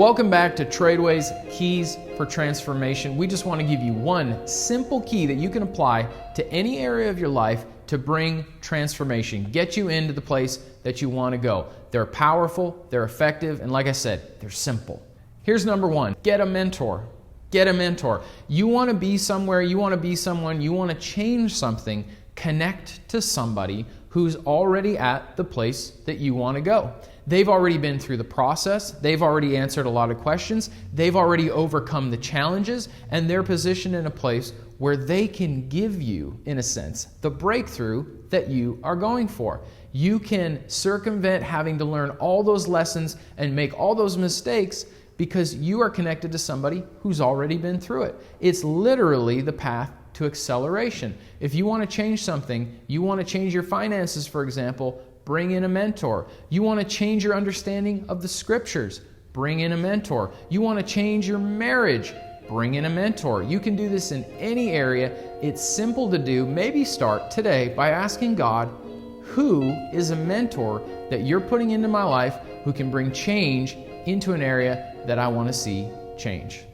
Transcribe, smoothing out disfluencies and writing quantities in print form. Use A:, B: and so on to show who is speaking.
A: Welcome back to TRADEway's Keys for Transformation. We just want to give you one simple key that you can apply to any area of your life to bring transformation, get you into the place that you want to go. They're powerful, they're effective, and like I said, they're simple. Here's number one: get a mentor. Get a mentor. You want to be somewhere, you want to be someone, you want to change something, connect to somebody who's already at the place that you want to go. They've already been through the process, they've already answered a lot of questions, they've already overcome the challenges, and they're positioned in a place where they can give you, in a sense, the breakthrough that you are going for. You can circumvent having to learn all those lessons and make all those mistakes because you are connected to somebody who's already been through it. It's literally the path to acceleration. If you want to change something, you want to change your finances, for example, bring in a mentor. You want to change your understanding of the scriptures, bring in a mentor. You want to change your marriage, bring in a mentor. You can do this in any area. It's simple to do. Maybe start today by asking God, who is a mentor that you're putting into my life who can bring change into an area that I want to see change?